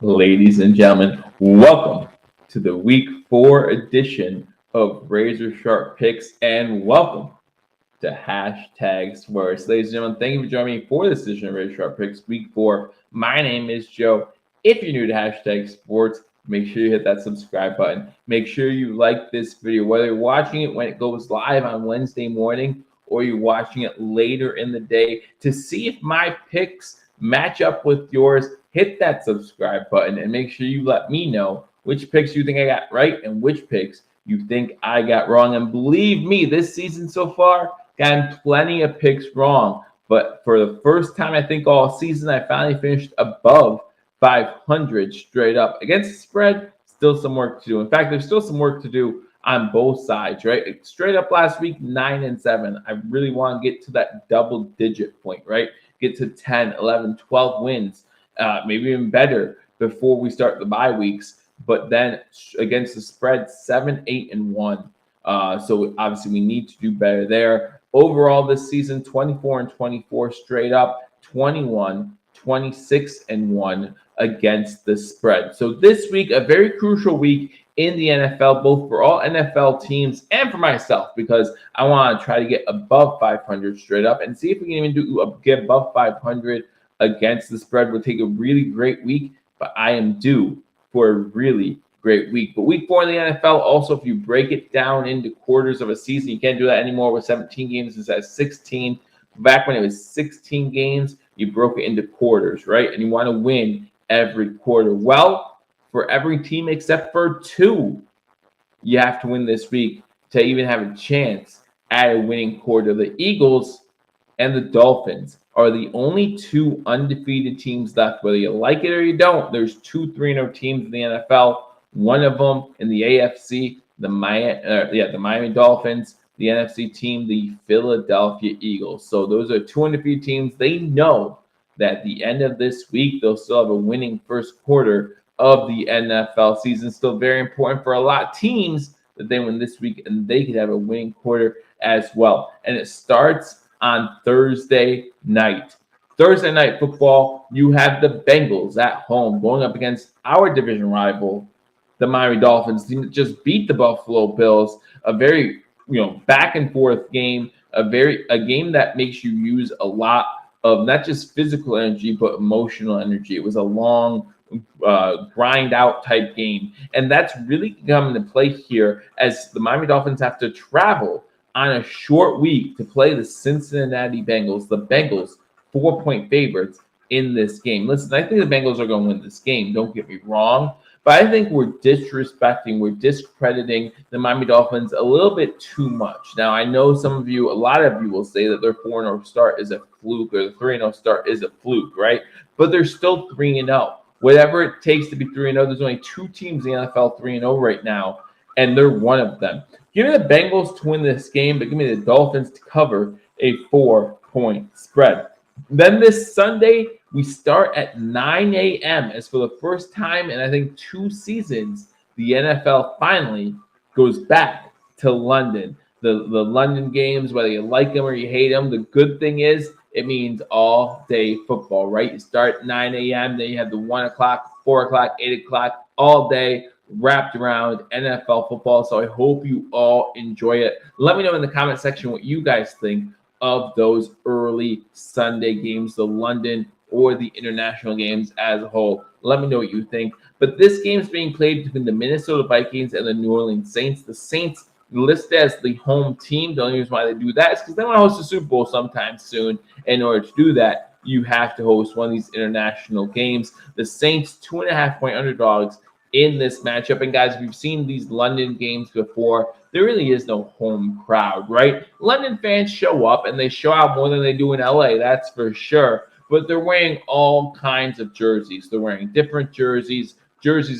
Ladies and gentlemen, welcome to the Week 4 edition of Razor Sharp Picks, and welcome to Hashtag Sports. Ladies and gentlemen, thank you for joining me for this edition of Razor Sharp Picks, Week 4. My name is Joe. If you're new to Hashtag Sports, make sure you hit that subscribe button. Make sure you like this video, whether you're watching it when it goes live on Wednesday morning or you're watching it later in the day. To see if my picks match up with yours, hit that subscribe button and make sure you let me know which picks you think I got right and which picks you think I got wrong. And believe me, this season so far, gotten plenty of picks wrong. But for the first time, I think all season, I finally finished above 500 straight up. Against the spread, still some work to do. In fact, there's still some work to do on both sides, right? Straight up last week, 9-7. I really want to get to that double-digit point, right? Get to 10, 11, 12 wins. Maybe even better before we start the bye weeks. But then against the spread, 7-8-1. So obviously we need to do better there. Overall this season, 24-24 straight up, 26-1 against the spread. So this week, a very crucial week in the NFL, both for all NFL teams and for myself, because I want to try to get above 500 straight up and see if we can even get above 500 against the spread. Would take a really great week, but I am due for a really great week. But week 4 in the NFL, also, if you break it down into quarters of a season, you can't do that anymore with 17 games instead of 16. Back when it was 16 games, you broke it into quarters, right? And you want to win every quarter. Well, for every team except for 2, you have to win this week to even have a chance at a winning quarter. The Eagles and the Dolphins are the only 2 undefeated teams left. Whether you like it or you don't, there's 2 3-0 teams in the NFL. One of them in the AFC, the Miami Dolphins. The NFC team, the Philadelphia Eagles. So those are 2 undefeated teams. They know that at the end of this week, they'll still have a winning first quarter of the NFL season. Still very important for a lot of teams that they win this week and they could have a winning quarter as well. And it starts on Thursday night. Thursday night football, you have the Bengals at home going up against our division rival, the Miami Dolphins. Team that just beat the Buffalo Bills. A very back and forth game, a game that makes you use a lot of not just physical energy but emotional energy. It was a long grind out type game, and that's really coming to play here as the Miami Dolphins have to travel on a short week to play the Cincinnati Bengals. The Bengals 4-point favorites in this game. Listen, I think the Bengals are going to win this game, don't get me wrong. But I think we're discrediting the Miami Dolphins a little bit too much. Now, I know a lot of you will say that their 4-0 start is a fluke or the 3-0 start is a fluke, right? But they're still 3-0. Whatever it takes to be 3-0, there's only 2 teams in the NFL 3-0 right now, and they're one of them. Give me the Bengals to win this game, but give me the Dolphins to cover a 4-point spread. Then this Sunday, we start at 9 a.m. as for the first time in, I think, 2 seasons, the NFL finally goes back to London. The London games, whether you like them or you hate them, the good thing is it means all-day football, right? You start at 9 a.m., then you have the 1 o'clock, 4 o'clock, 8 o'clock, all day wrapped around NFL football. So I hope you all enjoy it. Let me know in the comment section what you guys think of those early Sunday games, the London or the international games as a whole. Let me know what you think. But this game is being played between the Minnesota Vikings and the New Orleans Saints. The Saints listed as the home team. The only reason why they do that is because they want to host the Super Bowl sometime soon. In order to do that, you have to host one of these international games. The Saints, 2.5-point underdogs in this matchup. And guys, if you've seen these London games before, there really is no home crowd, right? London fans show up and they show out more than they do in LA, that's for sure. But they're wearing all kinds of jerseys. They're wearing different jerseys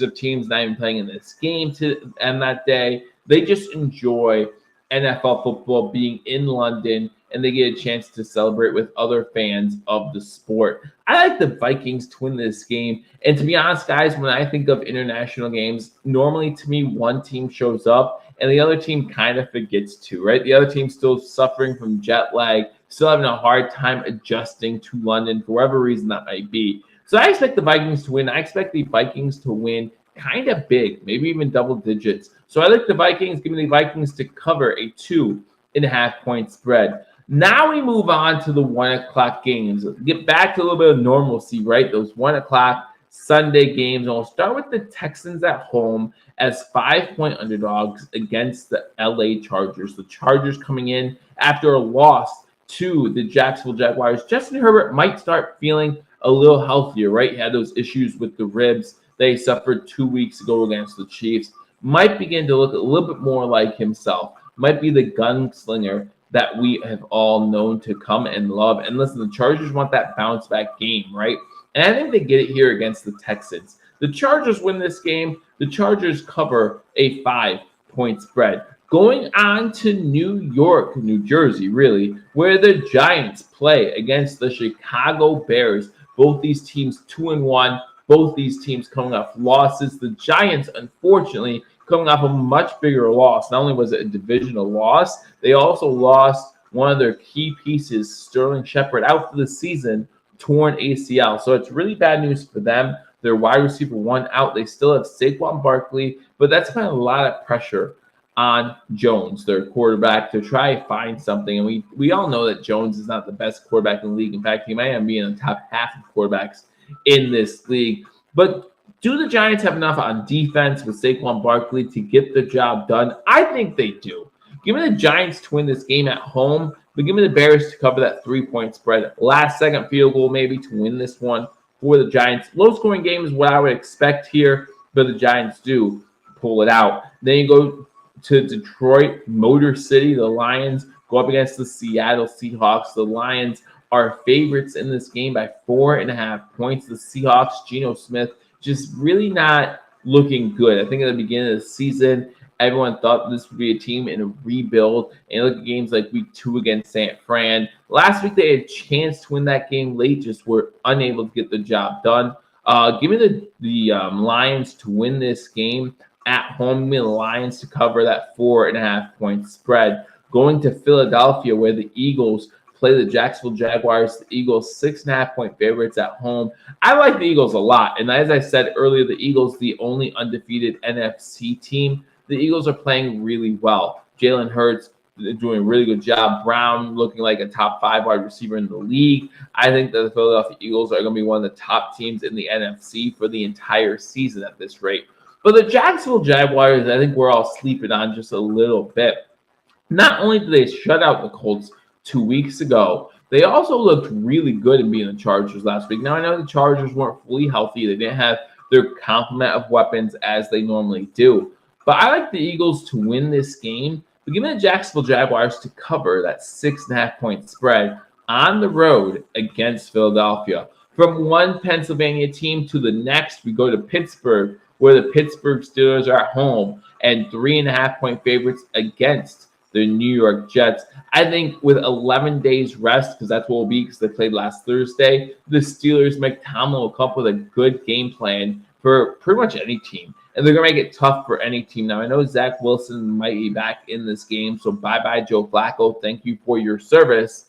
of teams not even playing in this game and that day. They just enjoy NFL football being in London, and they get a chance to celebrate with other fans of the sport. I like the Vikings to win this game. And to be honest, guys, when I think of international games, normally to me, one team shows up and the other team kind of forgets to, right? The other team's still suffering from jet lag, still having a hard time adjusting to London for whatever reason that might be. So I expect the Vikings to win. I expect the Vikings to win kind of big, maybe even double digits. So I like the Vikings, giving the Vikings to cover a 2.5-point spread. Now we move on to the 1 o'clock games. Get back to a little bit of normalcy, right? Those 1 o'clock Sunday games. And we'll start with the Texans at home as 5-point underdogs against the LA Chargers. The Chargers coming in after a loss to the Jacksonville Jaguars. Justin Herbert might start feeling a little healthier, right? He had those issues with the ribs they suffered 2 weeks ago against the Chiefs. Might begin to look a little bit more like himself. Might be the gunslinger that we have all known to come and love. And listen, the Chargers want that bounce back game, right? And I think they get it here against the Texans. The Chargers win this game. The Chargers cover a 5-point spread. Going on to New York, New Jersey, really, where the Giants play against the Chicago Bears. Both these teams 2-1. Both these teams coming off losses. The Giants, unfortunately, coming off a much bigger loss. Not only was it a divisional loss, they also lost one of their key pieces, Sterling Shepard, out for the season, torn ACL. So it's really bad news for them. Their wide receiver one out. They still have Saquon Barkley, but that's kind of a lot of pressure on Jones, their quarterback, to try to find something. And we all know that Jones is not the best quarterback in the league. In fact, he might even be in the top half of quarterbacks in this league. But do the Giants have enough on defense with Saquon Barkley to get the job done? I think they do. Give me the Giants to win this game at home, but give me the Bears to cover that 3-point spread. Last second field goal maybe to win this one for the Giants. Low scoring game is what I would expect here, but the Giants do pull it out. Then you go to Detroit, Motor City. The Lions go up against the Seattle Seahawks. The Lions are favorites in this game by 4.5 points. The Seahawks, Geno Smith, just really not looking good. I think at the beginning of the season, everyone thought this would be a team in a rebuild. And look at games like week 2 against San Fran. Last week, they had a chance to win that game late, just were unable to get the job done. Give me the Lions to win this game at home. Give me the Lions to cover that 4.5-point spread. Going to Philadelphia, where the Eagles play the Jacksonville Jaguars. The Eagles 6.5-point favorites at home. I like the Eagles a lot. And as I said earlier, the Eagles, the only undefeated NFC team. The Eagles are playing really well. Jalen Hurts doing a really good job. Brown looking like a top 5 wide receiver in the league. I think that the Philadelphia Eagles are going to be one of the top teams in the NFC for the entire season at this rate. But the Jacksonville Jaguars, I think we're all sleeping on just a little bit. Not only did they shut out the Colts 2 weeks ago, they also looked really good in beating the Chargers last week. Now, I know the Chargers weren't fully healthy. They didn't have their complement of weapons as they normally do. But I like the Eagles to win this game. But give me the Jacksonville Jaguars to cover that 6.5-point spread on the road against Philadelphia. From one Pennsylvania team to the next, we go to Pittsburgh, where the Pittsburgh Steelers are at home and 3.5-point favorites against the New York Jets. I think with 11 days rest, because that's what it will be because they played last Thursday, the Steelers, Mike Tomlin will come up with a good game plan for pretty much any team. And they're going to make it tough for any team. Now, I know Zach Wilson might be back in this game, so bye-bye, Joe Flacco. Thank you for your service.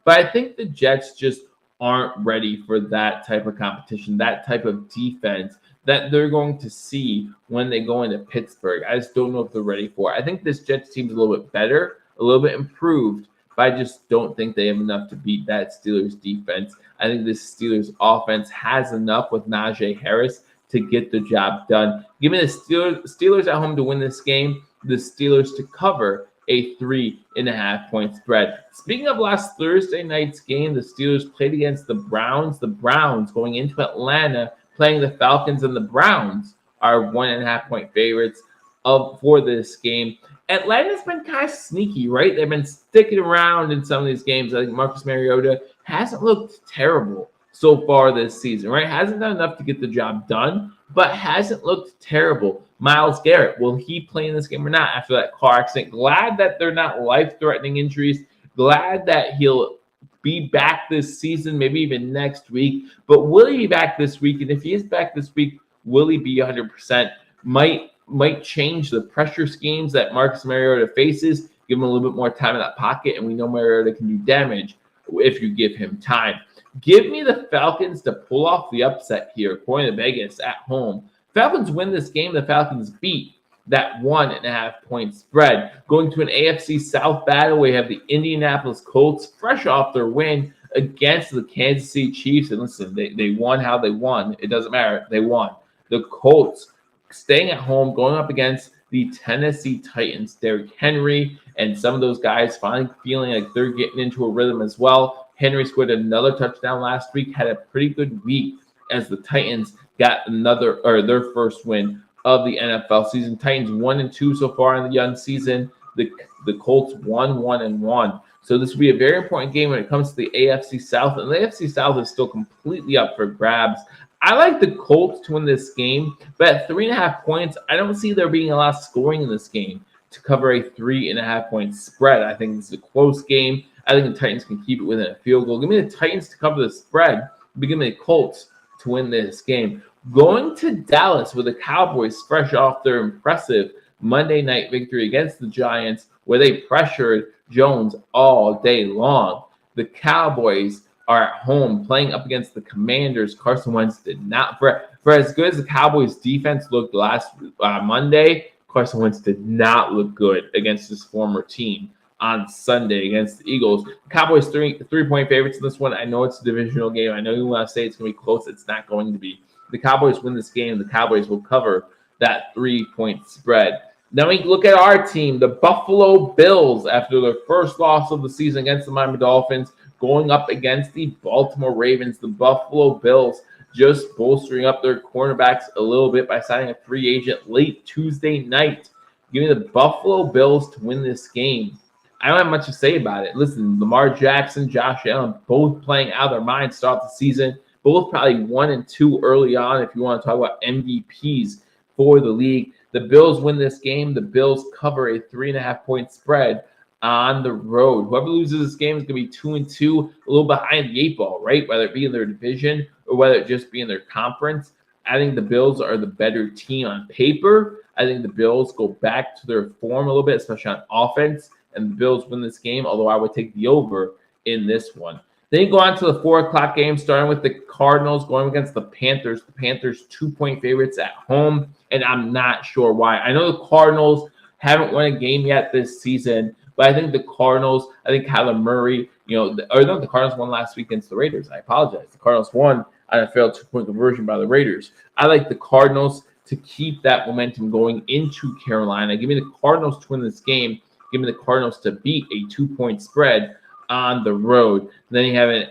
But I think the Jets just aren't ready for that type of competition, that type of defense that they're going to see when they go into Pittsburgh. I just don't know if they're ready for it. I think this Jets team is a little bit better, a little bit improved, but I just don't think they have enough to beat that Steelers defense. I think this Steelers offense has enough with Najee Harris to get the job done. Give me the Steelers at home to win this game. The Steelers to cover a 3.5-point spread. Speaking of last Thursday night's game, the Steelers played against the Browns. The Browns going into Atlanta, playing the Falcons, and the Browns are 1.5-point favorites for this game. Atlanta's been kind of sneaky, right? They've been sticking around in some of these games. I think Marcus Mariota hasn't looked terrible so far this season, right? Hasn't done enough to get the job done, but hasn't looked terrible. Myles Garrett, will he play in this game or not after that car accident? Glad that they're not life-threatening injuries. Glad that he'll be back this season, maybe even next week. But will he be back this week? And if he is back this week, will he be 100%? Might change the pressure schemes that Marcus Mariota faces, give him a little bit more time in that pocket, and we know Mariota can do damage if you give him time. Give me the Falcons to pull off the upset here, according to Vegas at home. Falcons win this game. The Falcons beat that 1.5-point spread. Going to an AFC South battle, we have the Indianapolis Colts, fresh off their win against the Kansas City Chiefs. And listen, they won how they won. It doesn't matter. They won. The Colts staying at home, going up against the Tennessee Titans. Derrick Henry and some of those guys finally feeling like they're getting into a rhythm as well. Henry scored another touchdown last week, had a pretty good week as the Titans got their first win of the NFL season. Titans 1-2 so far in the young season. The Colts 1-1. So this will be a very important game when it comes to the AFC South, and the AFC South is still completely up for grabs. I like the Colts to win this game, but at 3.5 points, I don't see there being a lot of scoring in this game to cover a 3.5-point spread. I think this is a close game. I think the Titans can keep it within a field goal. Give me the Titans to cover the spread, but give me the Colts to win this game. Going to Dallas with the Cowboys fresh off their impressive Monday night victory against the Giants, where they pressured Jones all day long. The Cowboys are at home playing up against the Commanders. Carson Wentz did not, for as good as the Cowboys defense looked last Monday, Carson Wentz did not look good against his former team on Sunday against the Eagles. The Cowboys 3-point favorites in this one. I know it's a divisional game. I know you want to say it's going to be close. It's not going to be. The Cowboys win this game. The Cowboys will cover that 3-point spread. Then we look at our team, the Buffalo Bills, after their first loss of the season against the Miami Dolphins, going up against the Baltimore Ravens. The Buffalo Bills just bolstering up their cornerbacks a little bit by signing a free agent late Tuesday night. Give me the Buffalo Bills to win this game. I don't have much to say about it. Listen, Lamar Jackson, Josh Allen, both playing out of their minds to start the season. Both probably 1-2 early on if you want to talk about MVPs for the league. The Bills win this game. The Bills cover a 3.5-point spread on the road. Whoever loses this game is going to be 2-2, a little behind the 8 ball, right? Whether it be in their division or whether it just be in their conference. I think the Bills are the better team on paper. I think the Bills go back to their form a little bit, especially on offense. And the Bills win this game, although I would take the over in this one. Then you go on to the 4 o'clock game, starting with the Cardinals going against the Panthers. The Panthers 2-point favorites at home, and I'm not sure why. I know the Cardinals haven't won a game yet this season, but I think the Cardinals, I think Kyler Murray, the Cardinals won last week against the Raiders. I apologize. The Cardinals won on a failed 2-point conversion by the Raiders. I like the Cardinals to keep that momentum going into Carolina. Give me the Cardinals to win this game. Give me the Cardinals to beat a 2-point spread on the road. Then you have an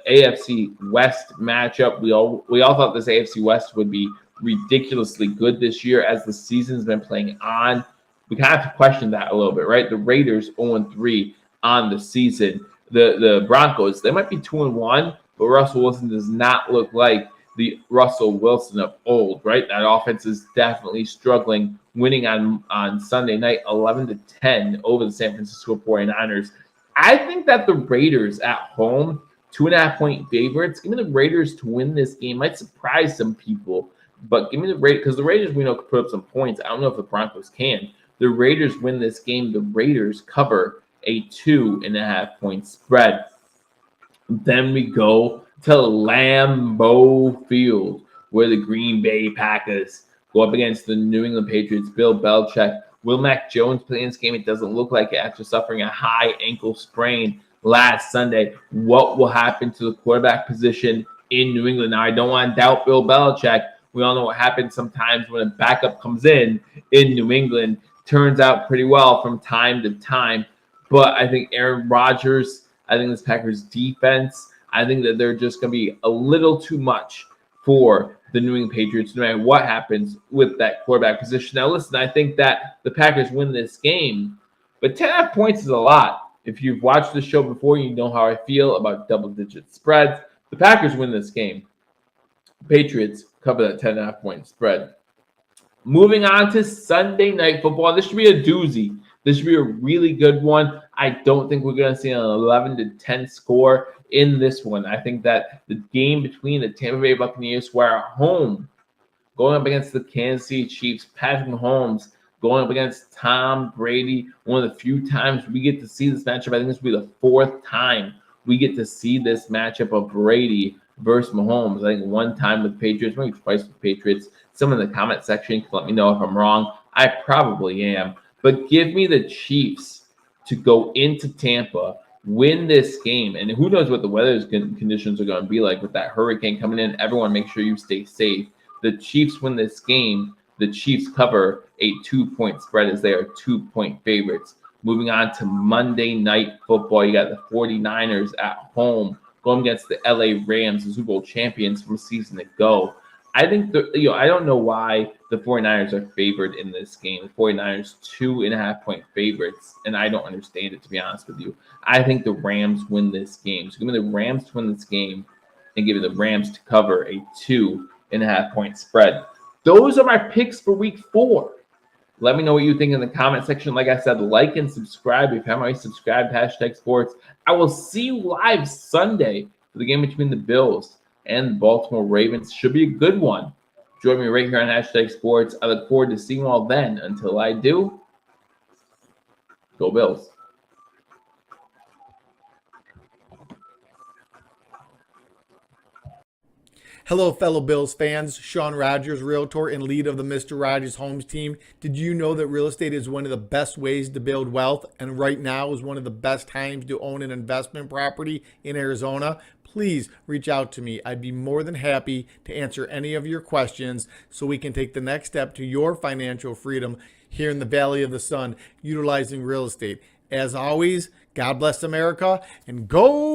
AFC West matchup. We all thought this AFC West would be ridiculously good this year as the season's been playing on. We kind of have to question that a little bit, right? The Raiders 0-3 on the season. The Broncos, they might be 2-1, but Russell Wilson does not look like the Russell Wilson of old, right? That offense is definitely struggling, winning on Sunday night 11-10 over the San Francisco 49ers. I think that the Raiders at home, 2.5-point favorites, give me the Raiders to win this game. Might surprise some people, but give me the Raiders, because the Raiders we know can put up some points. I don't know if the Broncos can. The Raiders win this game. The Raiders cover a 2.5-point spread. Then we go to Lambeau Field, where the Green Bay Packers go up against the New England Patriots. Bill Belichick. Will Mac Jones play in this game? It doesn't look like it after suffering a high ankle sprain last Sunday. What will happen to the quarterback position in New England? Now, I don't want to doubt Bill Belichick. We all know what happens sometimes when a backup comes in New England. Turns out pretty well from time to time. But I think Aaron Rodgers, I think this Packers defense, I think that they're just going to be a little too much for the New England Patriots, no matter what happens with that quarterback position. Now, listen, I think that the Packers win this game, but 10.5 points is a lot. If you've watched the show before, you know how I feel about double-digit spreads. The Packers win this game. Patriots cover that 10.5-point spread. Moving on to Sunday Night Football. This should be a doozy. This should be a really good one. I don't think we're going to see an 11-10 score in this one. I think that the game between the Tampa Bay Buccaneers, who are at home, going up against the Kansas City Chiefs, Patrick Mahomes going up against Tom Brady, one of the few times we get to see this matchup. I think this will be the 4th time we get to see this matchup of Brady versus Mahomes. I think one time with Patriots, maybe twice with Patriots. Someone in the comment section can let me know if I'm wrong. I probably am. But give me the Chiefs to go into Tampa, win this game. And who knows what the weather conditions are going to be like with that hurricane coming in. Everyone make sure you stay safe. The Chiefs win this game. The Chiefs cover a 2-point spread as they are 2-point favorites. Moving on to Monday Night Football, you got the 49ers at home going against the LA Rams, the Super Bowl champions from a season ago. I think I don't know why the 49ers are favored in this game. The 49ers 2.5-point favorites, and I don't understand it, to be honest with you. I think the Rams win this game. So give me the Rams to win this game and give me the Rams to cover a 2.5-point spread. Those are my picks for week 4. Let me know what you think in the comment section. Like I said, like and subscribe if you haven't already subscribed to Hashtag Sports. I will see you live Sunday for the game between the Bills and the Baltimore Ravens. Should be a good one. Join me right here on Hashtag Sports. I look forward to seeing you all then. Until I do, go Bills. Hello, fellow Bills fans. Sean Rogers, realtor and lead of the Mr. Rogers Homes team. Did you know that real estate is one of the best ways to build wealth, and right now is one of the best times to own an investment property in Arizona? Please reach out to me. I'd be more than happy to answer any of your questions so we can take the next step to your financial freedom here in the Valley of the Sun, utilizing real estate. As always, God bless America, and go